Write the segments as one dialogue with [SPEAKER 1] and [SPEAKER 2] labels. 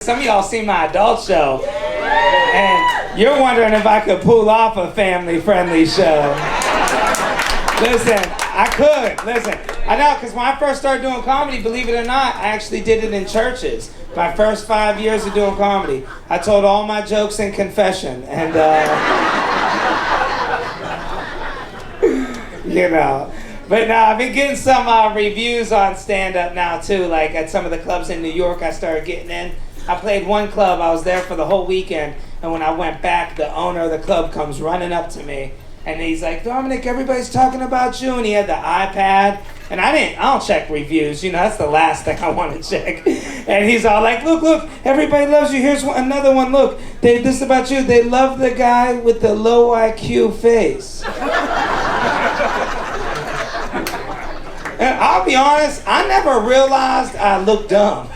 [SPEAKER 1] Some of y'all seen my adult show, and you're wondering if I could pull off a family-friendly show. Listen, I could. Listen, I know, because when I first started doing comedy, believe it or not, I actually did it in churches. My first 5 years of doing comedy, I told all my jokes in confession, and you know. But now I've been getting some reviews on stand-up now too. Like at some of the clubs in New York, I started getting in. I played one club, I was there for the whole weekend, and when I went back, the owner of the club comes running up to me, and he's like, Dominic, everybody's talking about you, and he had the iPad, and I don't check reviews, you know, that's the last thing I want to check. And he's all like, look, everybody loves you, here's another one, look, this is about you, they love the guy with the low IQ face. And I'll be honest, I never realized I looked dumb.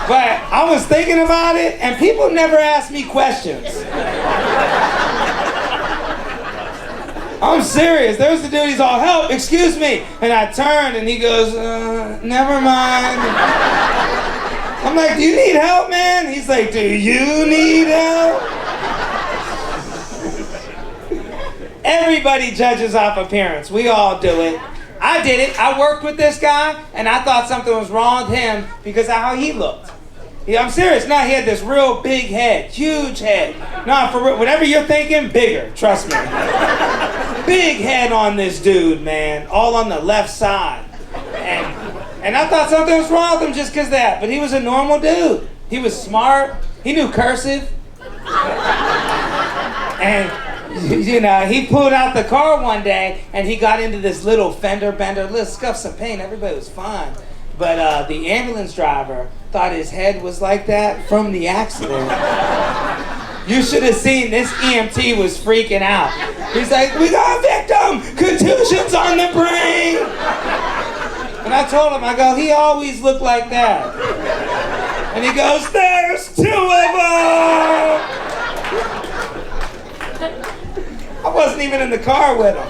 [SPEAKER 1] But I was thinking about it, and people never ask me questions. I'm serious. There was the dude, he's all, help, excuse me. And I turned, and he goes, never mind. I'm like, do you need help, man? He's like, do you need help? Everybody judges off appearance. We all do it. I did it. I worked with this guy, and I thought something was wrong with him because of how he looked. Yeah, I'm serious. No, he had this real big head, huge head. No, for real, whatever you're thinking, bigger, trust me. Big head on this dude, man, all on the left side. And I thought something was wrong with him just because of that, but he was a normal dude. He was smart. He knew cursive. And, you know, he pulled out the car one day, and he got into this little fender bender, little scuffs of paint. Everybody was fine. But the ambulance driver thought his head was like that from the accident. You should have seen this EMT was freaking out. He's like, we got a victim! Contusions on the brain! And I told him, I go, he always looked like that. And he goes, there's two of them! I wasn't even in the car with him.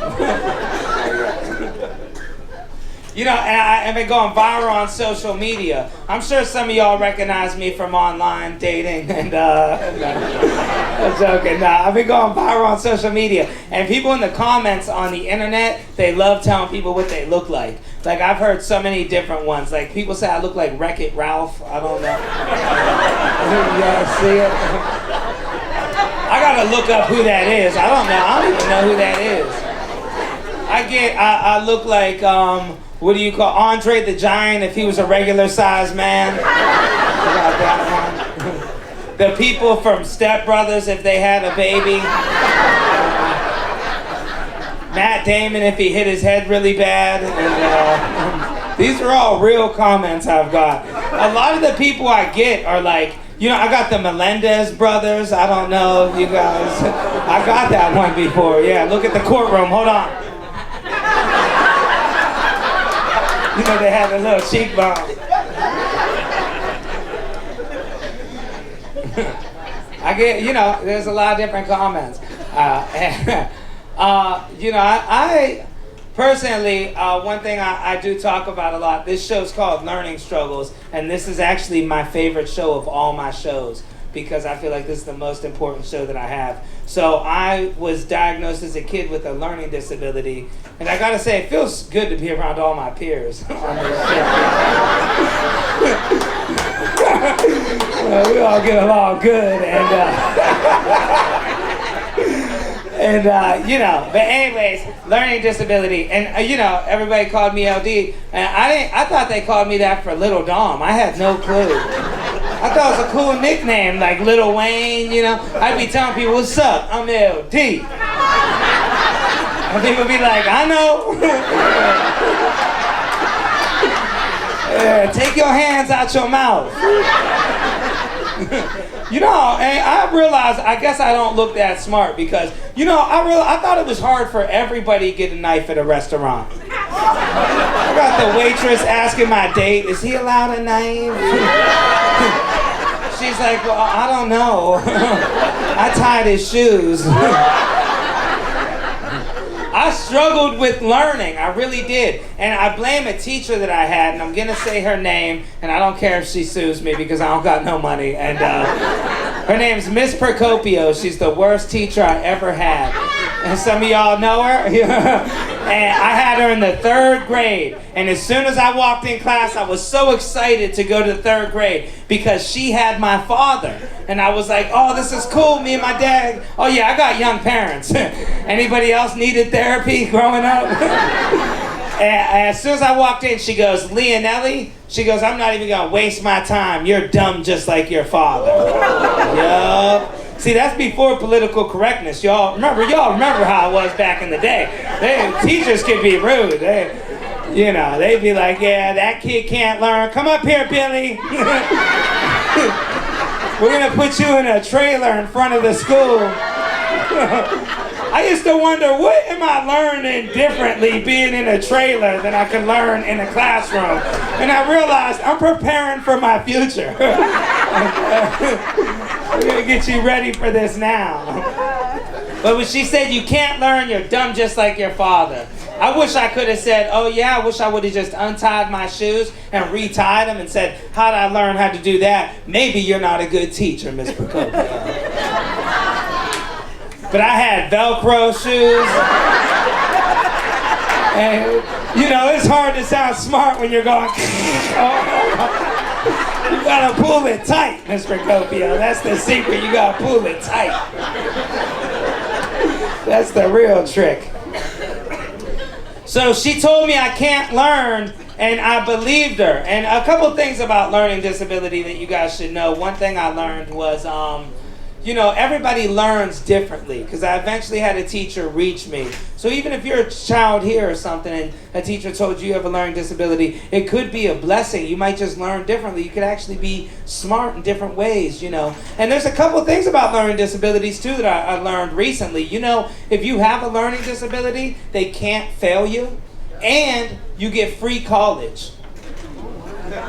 [SPEAKER 1] You know, and I've been going viral on social media. I'm sure some of y'all recognize me from online dating, and I'm joking. I've been going viral on social media, and people in the comments on the internet, they love telling people what they look like. Like, I've heard so many different ones. Like, people say I look like Wreck-It Ralph. I don't know. Y'all see it? I gotta look up who that is. I don't even know who that is. I look like, what do you call Andre the Giant if he was a regular sized man? About that one. The people from Step Brothers if they had a baby. Matt Damon if he hit his head really bad. And, these are all real comments I've got. A lot of the people I get are like, you know, I got the Melendez brothers. I don't know if you guys. I got that one before. Yeah, look at the courtroom. Hold on. You know, they have a little cheekbone. I get, you know, there's a lot of different comments. You know, I personally, one thing I do talk about a lot, this show's called Learning Struggles, and this is actually my favorite show of all my shows, because I feel like this is the most important show that I have. So I was diagnosed as a kid with a learning disability, and I gotta say, it feels good to be around all my peers on this show. We all get along good, and you know, but anyways, learning disability, and you know, everybody called me LD, and I thought they called me that for Little Dom. I had no clue. I thought it was a cool nickname, like Lil Wayne, you know. I'd be telling people, what's up? I'm LD. And people would be like, I know. Take your hands out your mouth. You know, and I realized, I guess I don't look that smart because, you know, I thought it was hard for everybody to get a knife at a restaurant. I got the waitress asking my date, is he allowed a knife? She's like, well, I don't know. I tied his shoes. I I struggled with learning. I really did. And I blame a teacher that I had, and I'm going to say her name, and I don't care if she sues me because I don't got no money. And her name's Miss Procopio. She's the worst teacher I ever had. And some of y'all know her. And I had her in the 3rd grade. And as soon as I walked in class, I was so excited to go to the 3rd grade because she had my father. And I was like, oh, this is cool. Me and my dad. Oh, yeah, I got young parents. Anybody else needed therapy growing up? And as soon as I walked in, she goes, Leonelli? She goes, I'm not even going to waste my time. You're dumb just like your father. Yup. See, that's before political correctness. Y'all remember how it was back in the day. Teachers could be rude. They'd be like, yeah, that kid can't learn. Come up here, Billy. We're going to put you in a trailer in front of the school. I used to wonder, what am I learning differently being in a trailer than I can learn in a classroom? And I realized I'm preparing for my future. We're going to get you ready for this now. But when she said, you can't learn, you're dumb just like your father. I wish I could have said, oh yeah, I wish I would have just untied my shoes and retied them and said, how did I learn how to do that? Maybe you're not a good teacher, Miss Procopio. But I had Velcro shoes. And, it's hard to sound smart when you're going, You gotta pull it tight, Miss Procopio. That's the secret, you gotta pull it tight. That's the real trick. So she told me I can't learn, and I believed her. And a couple things about learning disability that you guys should know. One thing I learned was, everybody learns differently, because I eventually had a teacher reach me. So even if you're a child here or something and a teacher told you have a learning disability, it could be a blessing. You might just learn differently. You could actually be smart in different ways, And there's a couple things about learning disabilities too that I learned recently. If you have a learning disability, they can't fail you, and you get free college.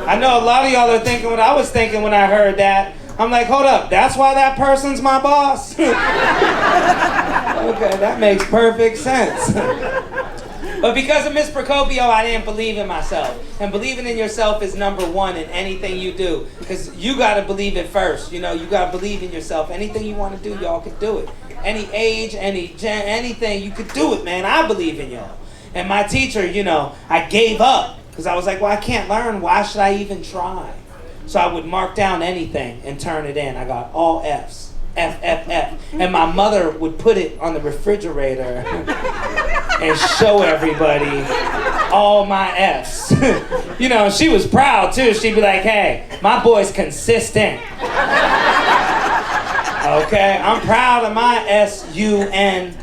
[SPEAKER 1] I know a lot of y'all are thinking what I was thinking when I heard that. I'm like, hold up, that's why that person's my boss? Okay, that makes perfect sense. But because of Miss Procopio, I didn't believe in myself. And believing in yourself is number one in anything you do. Because you got to believe it first. You got to believe in yourself. Anything you want to do, y'all can do it. Any age, anything, you could do it, man. I believe in y'all. And my teacher, I gave up. Because I was like, well, I can't learn. Why should I even try? So I would mark down anything and turn it in. I got all F's. F, F, F. And my mother would put it on the refrigerator and show everybody all my F's. She was proud too. She'd be like, hey, my boy's consistent. Okay, I'm proud of my S-U-N.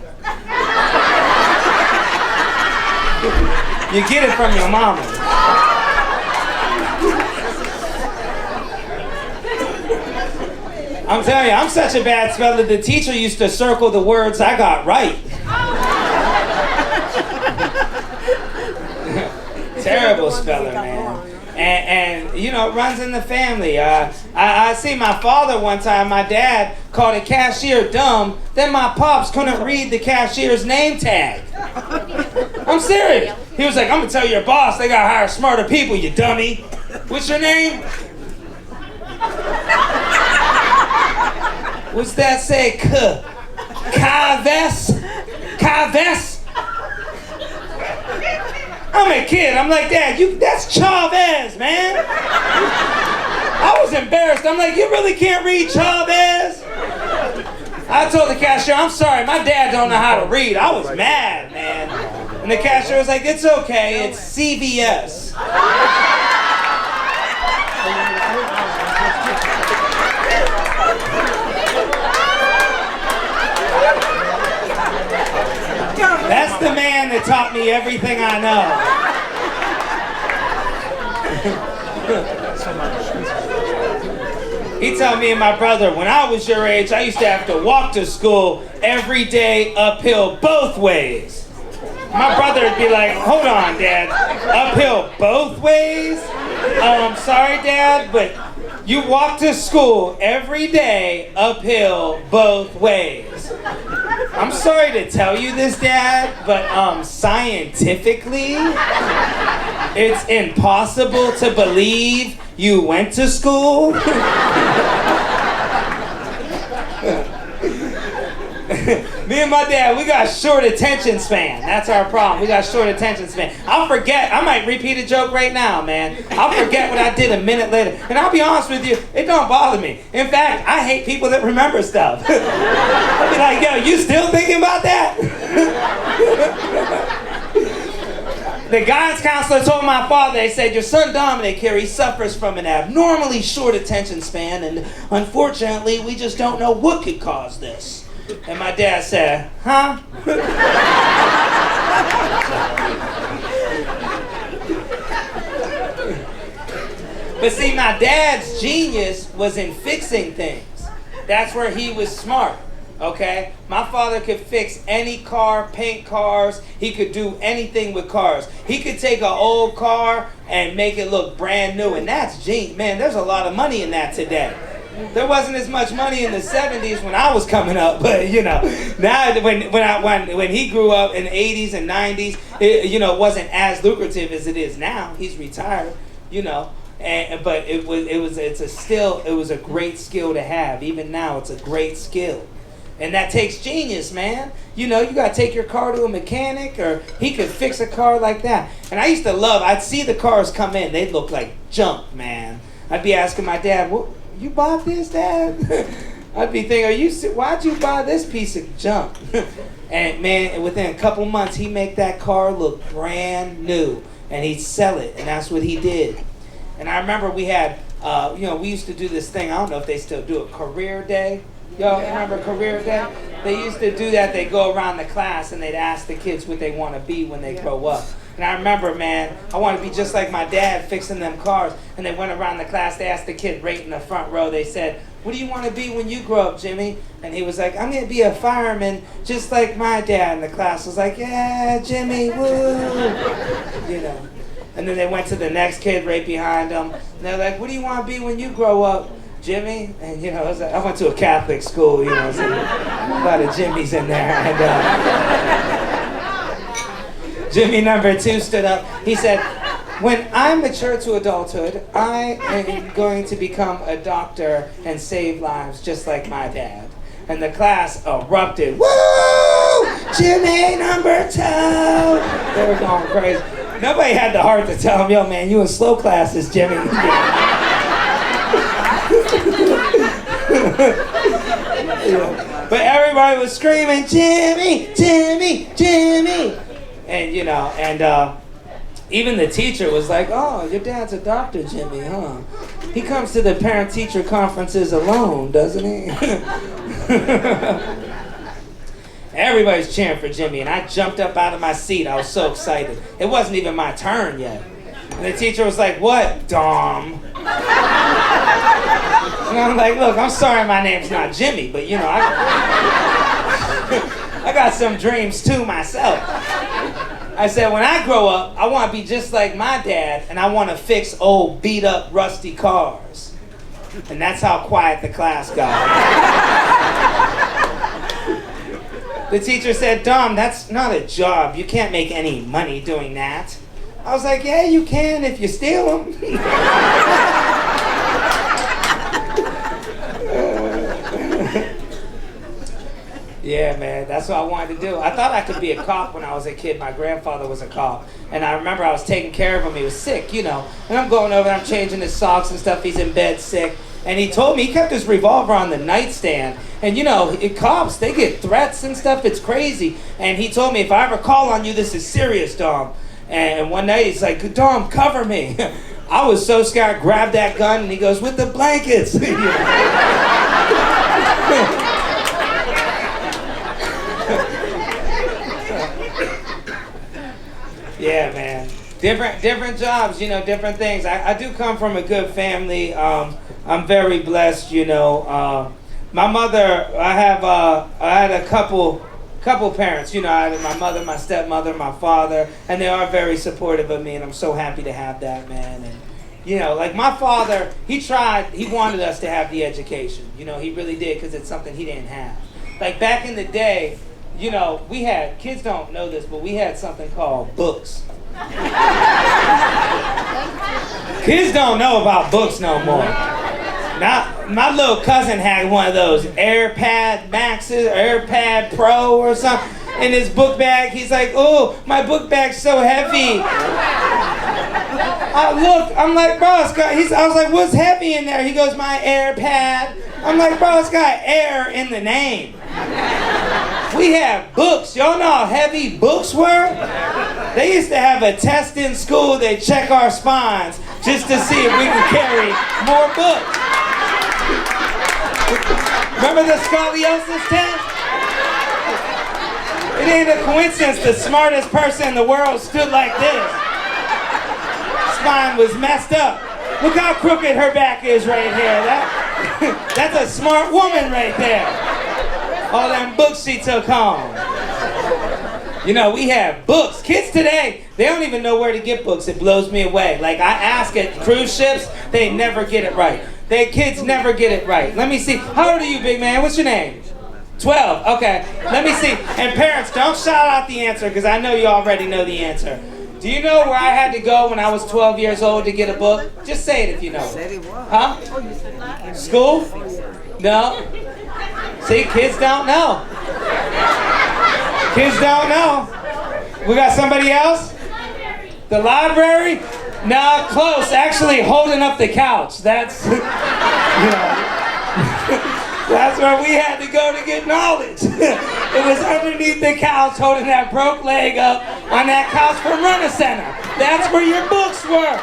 [SPEAKER 1] You get it from your mama. I'm telling you, I'm such a bad speller. The teacher used to circle the words I got right. Terrible speller, man. And it runs in the family. I see my father one time, my dad called a cashier dumb, then my pops couldn't read the cashier's name tag. I'm serious. He was like, I'm gonna tell your boss they gotta hire smarter people, you dummy. What's your name? What's that say? Kaves? Kaves? I'm a kid. I'm like, Dad, that's Chavez, man. I was embarrassed. I'm like, you really can't read Chavez? I told the cashier, I'm sorry, my dad don't know how to read. I was mad, man. And the cashier was like, it's okay, it's CVS. That's the man that taught me everything I know. He told me and my brother, when I was your age, I used to have to walk to school every day uphill both ways. My brother would be like, hold on, Dad, uphill both ways? I'm sorry, Dad, but you walk to school every day uphill both ways. I'm I'm sorry to tell you this, Dad, but scientifically, it's impossible to believe you went to school. Me and my dad, we got short attention span. That's our problem. We got short attention span. I'll forget. I might repeat a joke right now, man. I'll forget what I did a minute later. And I'll be honest with you, it don't bother me. In fact, I hate people that remember stuff. I'll be like, yo, you still thinking about that? The guidance counselor told my father, they said, your son Dominic here, he suffers from an abnormally short attention span, and unfortunately, we just don't know what could cause this. And my dad said, huh? But see, my dad's genius was in fixing things. That's where he was smart, okay? My father could fix any car, paint cars. He could do anything with cars. He could take an old car and make it look brand new, and that's genius. Man, there's a lot of money in that today. There wasn't as much money in the 70s when I was coming up, but you know, now when he grew up in the 80s and 90s, it wasn't as lucrative as it is now. He's retired, you know, but it was a great skill to have. Even now, it's a great skill, and that takes genius, man. You know, you gotta take your car to a mechanic, or he could fix a car like that. And I used to I'd see the cars come in, they'd look like junk, man. I'd be asking my dad, what? You bought this, Dad? I'd be thinking, why'd you buy this piece of junk? And man, within a couple months, he'd make that car look brand new, and he'd sell it, and that's what he did. And I remember we had, we used to do this thing, I don't know if they still do it, Career Day. Y'all remember Career Day? They used to do that. They'd go around the class, and they'd ask the kids what they want to be when they grow up. And I remember, man, I want to be just like my dad fixing them cars. And they went around the class, they asked the kid right in the front row, they said, what do you want to be when you grow up, Jimmy? And he was like, I'm going to be a fireman just like my dad. And the class was like, yeah, Jimmy, woo. You know. And then they went to the next kid right behind them. And they're like, what do you want to be when you grow up, Jimmy? And you know, I went to a Catholic school, you know, so a lot of Jimmys in there. And Jimmy number 2 stood up. He said, when I mature to adulthood, I am going to become a doctor and save lives just like my dad. And the class erupted. Woo! Jimmy number 2! They were going crazy. Nobody had the heart to tell him, yo, man, you in slow classes, Jimmy. Yeah. But everybody was screaming, Jimmy, Jimmy, Jimmy. And, you know, even the teacher was like, oh, your dad's a doctor, Jimmy, huh? He comes to the parent-teacher conferences alone, doesn't he? Everybody's cheering for Jimmy, and I jumped up out of my seat. I was so excited. It wasn't even my turn yet. And the teacher was like, what, Dom? And I'm like, look, I'm sorry my name's not Jimmy, but, you know, I got some dreams, too, myself. I said, when I grow up, I want to be just like my dad, and I want to fix old, beat-up, rusty cars. And that's how quiet the class got. The teacher said, Dom, that's not a job. You can't make any money doing that. I was like, yeah, you can if you steal them. Yeah, man, that's what I wanted to do. I thought I could be a cop when I was a kid. My grandfather was a cop. And I remember I was taking care of him. He was sick, you know. And I'm going over, I'm changing his socks and stuff. He's in bed sick. And he told me, he kept his revolver on the nightstand. And, you know, cops, they get threats and stuff. It's crazy. And he told me, if I ever call on you, this is serious, Dom. And one night, he's like, Dom, cover me. I was so scared. I grabbed that gun, and he goes, with the blankets. Yeah, man. Different jobs, you know, different things. I do come from a good family. I'm very blessed, you know. My mother, I had a couple parents, you know. I had my mother, my stepmother, my father, and they are very supportive of me, and I'm so happy to have that, man. And you know, like my father, he wanted us to have the education. You know, he really did, because it's something he didn't have. Like back in the day, you know, kids don't know this, but we had something called books. Kids don't know about books no more. Now, my little cousin had one of those AirPad Maxes, AirPad Pro or something in his book bag. He's like, oh, my book bag's so heavy. I look, I'm like, bro, I was like, what's heavy in there? He goes, my AirPad. I'm like, bro, it's got air in the name. We have books. Y'all know how heavy books were? They used to have a test in school. They check our spines just to see if we can carry more books. Remember the scoliosis test? It ain't a coincidence the smartest person in the world stood like this. Spine was messed up. Look how crooked her back is right here. That's a smart woman right there. All them books she took home. You know, we have books. Kids today, they don't even know where to get books. It blows me away. Like, I ask at cruise ships, they never get it right. Their kids never get it right. Let me see. How old are you, big man? What's your name? 12. Okay. Let me see. And parents, don't shout out the answer, because I know you already know the answer. Do you know where I had to go when I was 12 years old to get a book? Just say it if you know. Huh? School? No. See, kids don't know. Kids don't know. We got somebody else? The library? No, close. Actually, holding up the couch. That's, you know, that's where we had to go to get knowledge. It was underneath the couch, holding that broke leg up on that couch from Runner Center. That's where your books were.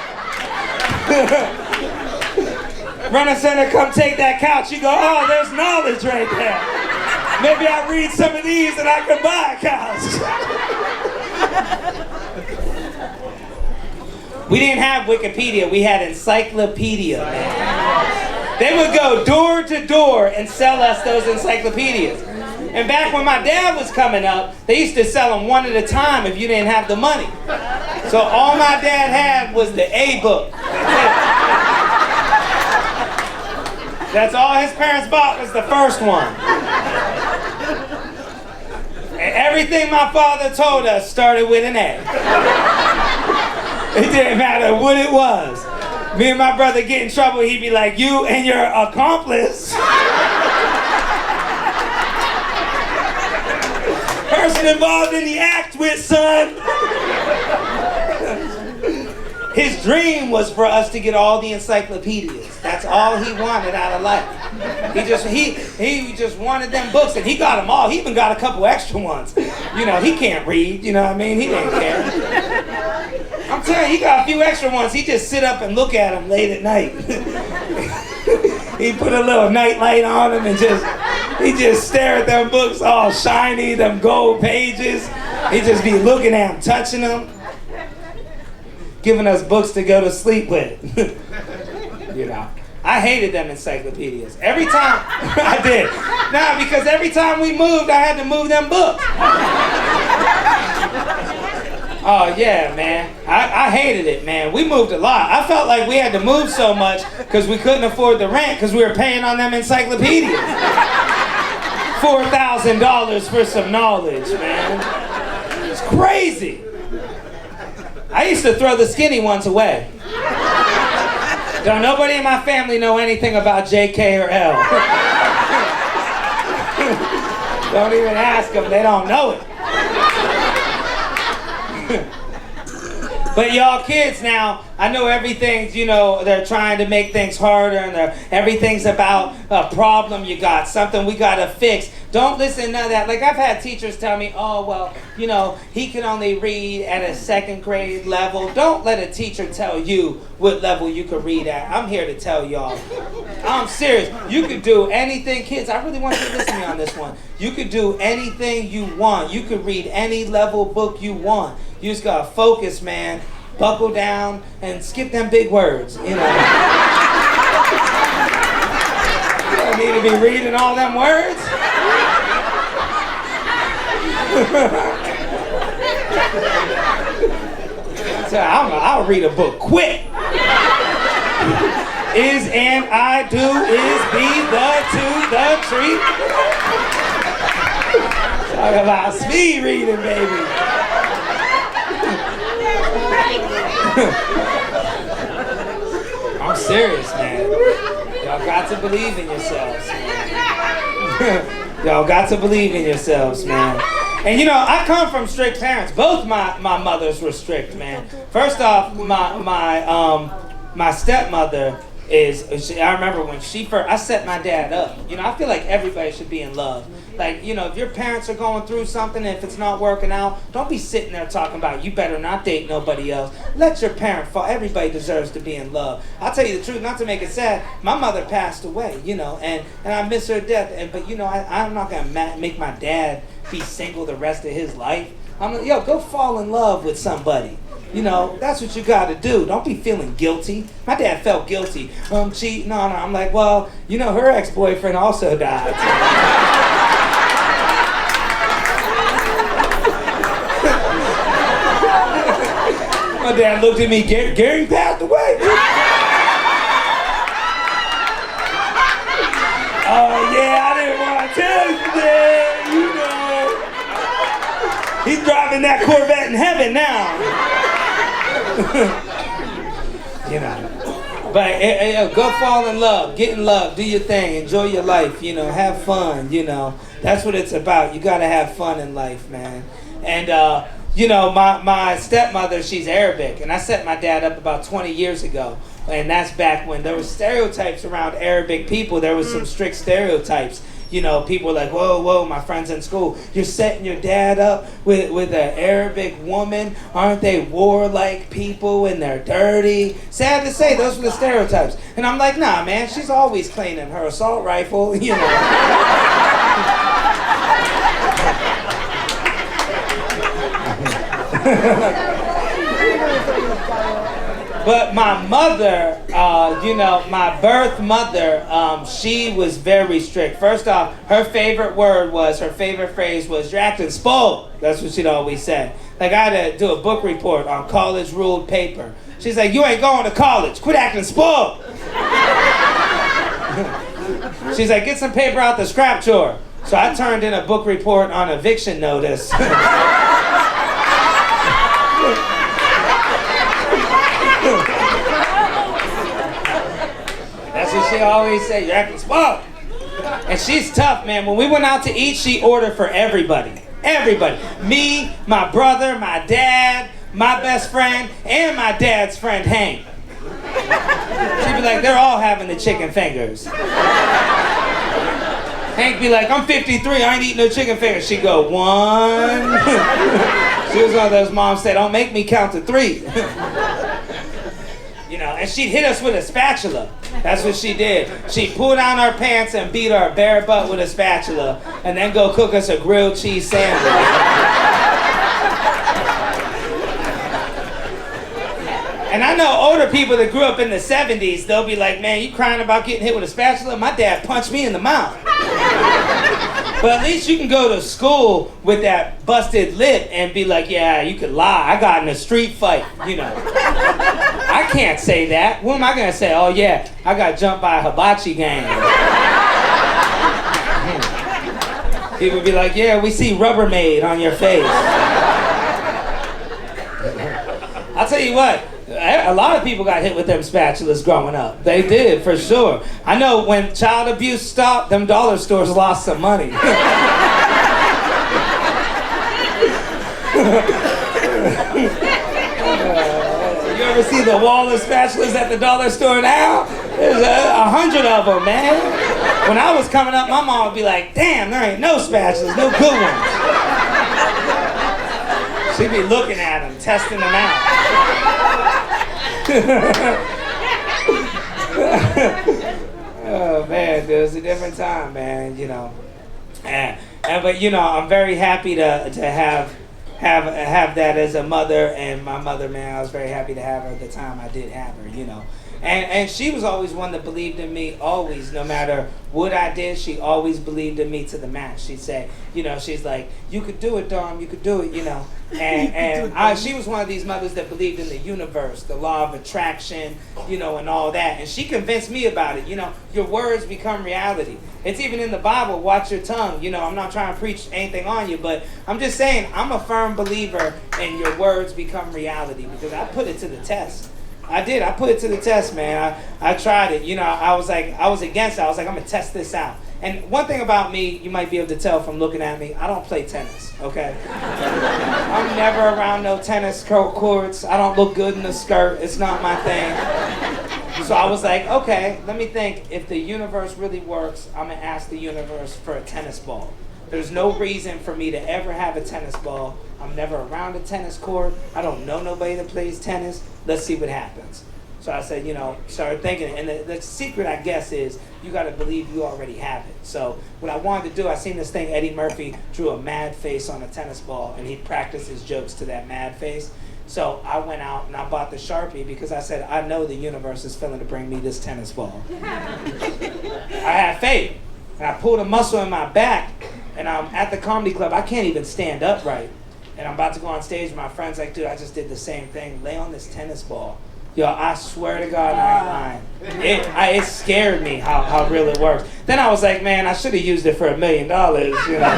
[SPEAKER 1] Runner Center, come take that couch. You go, oh, there's knowledge right there. Maybe I'll read some of these and I can buy a couch. We didn't have Wikipedia, we had Encyclopedia, man. They would go door to door and sell us those encyclopedias. And back when my dad was coming up, they used to sell them one at a time if you didn't have the money. So all my dad had was the A book. That's all his parents bought was the first one. And everything my father told us started with an A. It didn't matter what it was. Me and my brother get in trouble, he'd be like, you and your accomplice. Person involved in the act with, son. His dream was for us to get all the encyclopedias. That's all he wanted out of life. He just wanted them books, and he got them all. He even got a couple extra ones. You know, he can't read, you know what I mean? He didn't care. I'm telling you, he got a few extra ones. He just sit up and look at them late at night. He put a little night light on them and he just stare at them books all shiny, them gold pages. He just be looking at them, touching them. Giving us books to go to sleep with. You know, I hated them encyclopedias. Every time, I did. Nah, because every time we moved, I had to move them books. Oh yeah, man. I hated it, man. We moved a lot. I felt like we had to move so much because we couldn't afford the rent because we were paying on them encyclopedias. $4,000 for some knowledge, man. It's crazy. I used to throw the skinny ones away. Don't nobody in my family know anything about JK or L. Don't even ask them, they don't know it. But y'all kids now, I know everything's, you know, they're trying to make things harder and everything's about a problem you got, something we gotta fix. Don't listen to that. Like, I've had teachers tell me, oh, well, you know, he can only read at a second grade level. Don't let a teacher tell you what level you can read at. I'm here to tell y'all. I'm serious. You could do anything. Kids, I really want you to listen to me on this one. You could do anything you want. You could read any level book you want. You just gotta focus, man. Buckle down and skip them big words, you know. You don't need to be reading all them words. So I'll read a book quick. Is and I do is be the to the tree. Talk about speed reading, baby. I'm serious, man. Y'all got to believe in yourselves, man. Y'all got to believe in yourselves, man. And you know, I come from strict parents. Both my mothers were strict, man. First off, my stepmother I remember when I set my dad up. You know, I feel like everybody should be in love. Like, you know, if your parents are going through something and if it's not working out, don't be sitting there talking about you better not date nobody else. Let your parent fall. Everybody deserves to be in love. I'll tell you the truth, not to make it sad, my mother passed away, you know, and I miss her to death. But, you know, I'm not going to make my dad be single the rest of his life. Go fall in love with somebody. You know, that's what you got to do. Don't be feeling guilty. My dad felt guilty. Cheat. No. I'm like, well, you know, her ex-boyfriend also died. My dad looked at me, Gary passed away. Oh, yeah, I didn't want to tell you that, you know. He's driving that Corvette in heaven now. You know, but go fall in love, get in love, do your thing, enjoy your life, you know, have fun, you know, that's what it's about. You gotta have fun in life, man. And you know, my stepmother, she's Arabic, and I set my dad up about 20 years ago, and that's back when there were stereotypes around Arabic people. There was some strict stereotypes. You know, people were like, whoa, my friends in school, you're setting your dad up with an Arabic woman. Aren't they warlike people and they're dirty? Sad to say, those were the stereotypes. And I'm like, nah, man, she's always cleaning her assault rifle, you know. But my mother, you know, my birth mother, she was very strict. First off, her favorite phrase was, you're acting spoiled. That's what she'd always say. Like, I had to do a book report on college ruled paper. She's like, you ain't going to college. Quit acting spoiled. She's like, get some paper out the scrap drawer. So I turned in a book report on eviction notice. That's what she always said, you're acting spoiled. And she's tough, man. When we went out to eat, she ordered for everybody. Everybody. Me, my brother, my dad, my best friend, and my dad's friend, Hank. She'd be like, they're all having the chicken fingers. Hank be like, I'm 53, I ain't eating no chicken fingers. She'd go, 1. She was one of those moms that don't make me count to 3. You know, and she'd hit us with a spatula. That's what she did. She'd pull down our pants and beat our bare butt with a spatula, and then go cook us a grilled cheese sandwich. And I know older people that grew up in the 70s, they'll be like, man, you crying about getting hit with a spatula? My dad punched me in the mouth. But at least you can go to school with that busted lip and be like, yeah, you could lie. I got in a street fight, you know. I can't say that. What am I going to say? Oh, yeah, I got jumped by a hibachi gang. People be like, yeah, we see Rubbermaid on your face. I'll tell you what. A lot of people got hit with them spatulas growing up. They did, for sure. I know when child abuse stopped, them dollar stores lost some money. You ever see the wall of spatulas at the dollar store now? There's 100 of them, man. When I was coming up, my mom would be like, damn, there ain't no spatulas, no good ones. She'd be looking at them, testing them out. Oh man, it was a different time, man. You know, but you know, I'm very happy to have that as a mother, and my mother, man, I was very happy to have her at the time I did have her. You know, And she was always one that believed in me, always, no matter what I did, she always believed in me to the max. She'd say, you know, she's like, you could do it, Dom, you could do it, you know. She was one of these mothers that believed in the universe, the law of attraction, you know, and all that. And she convinced me about it. You know, your words become reality. It's even in the Bible, watch your tongue. You know, I'm not trying to preach anything on you, but I'm just saying I'm a firm believer in your words become reality, because I put it to the test. I did. I put it to the test, man. I tried it. You know, I was against it. I was like, I'm going to test this out. And one thing about me, you might be able to tell from looking at me, I don't play tennis, okay? I'm never around no tennis courts. I don't look good in a skirt. It's not my thing. So I was like, okay, let me think. If the universe really works, I'm going to ask the universe for a tennis ball. There's no reason for me to ever have a tennis ball. I'm never around a tennis court. I don't know nobody that plays tennis. Let's see what happens. So I said, you know, started thinking. And the secret, I guess, is you got to believe you already have it. So what I wanted to do, I seen this thing, Eddie Murphy drew a mad face on a tennis ball, and he'd practice his jokes to that mad face. So I went out and I bought the Sharpie because I said, I know the universe is filling to bring me this tennis ball. I had faith. And I pulled a muscle in my back, and I'm at the comedy club. I can't even stand up right. And I'm about to go on stage, and my friend's like, dude, I just did the same thing. Lay on this tennis ball. Yo, I swear to God, I ain't lying. It scared me how real it works. Then I was like, man, I should have used it for $1 million, you know.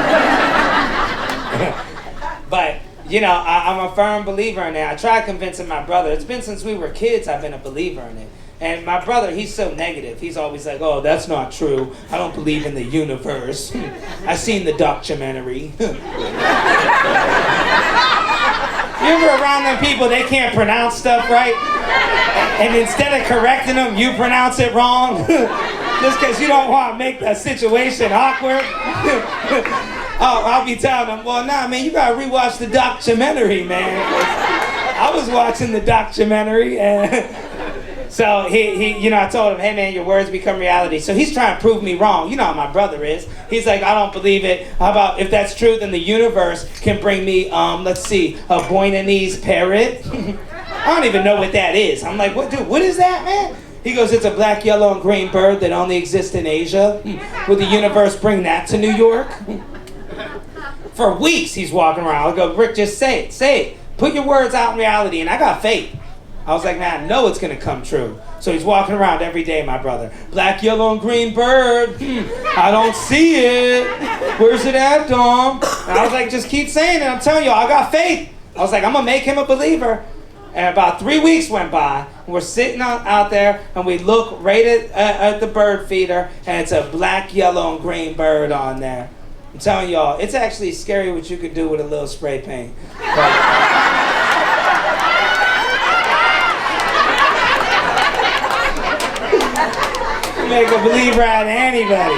[SPEAKER 1] But, you know, I'm a firm believer in it. I tried convincing my brother. It's been since we were kids I've been a believer in it. And my brother, he's so negative. He's always like, oh, that's not true. I don't believe in the universe. I seen the documentary. You ever around them people, they can't pronounce stuff right? And instead of correcting them, you pronounce it wrong? Just because you don't want to make the situation awkward? Oh, I'll be telling them, well, nah, man, you got to rewatch the documentary, man. I was watching the documentary, and so he, you know, I told him, hey man, your words become reality. So he's trying to prove me wrong. You know how my brother is. He's like, I don't believe it. How about if that's true, then the universe can bring me, let's see, a Boinanese parrot. I don't even know what that is. I'm like, what, dude, what is that, man? He goes, it's a black, yellow, and green bird that only exists in Asia. Would the universe bring that to New York? For weeks he's walking around. I go, Rick, just say it. Put your words out in reality, and I got faith. I was like, man, I know it's going to come true. So he's walking around every day, my brother. Black, yellow, and green bird. I don't see it. Where's it at, Dom? And I was like, just keep saying it. I'm telling you, I got faith. I was like, I'm going to make him a believer. And about 3 weeks went by. And we're sitting out there, and we look right at the bird feeder, and it's a black, yellow, and green bird on there. I'm telling y'all, it's actually scary what you could do with a little spray paint. Make a believer out of anybody.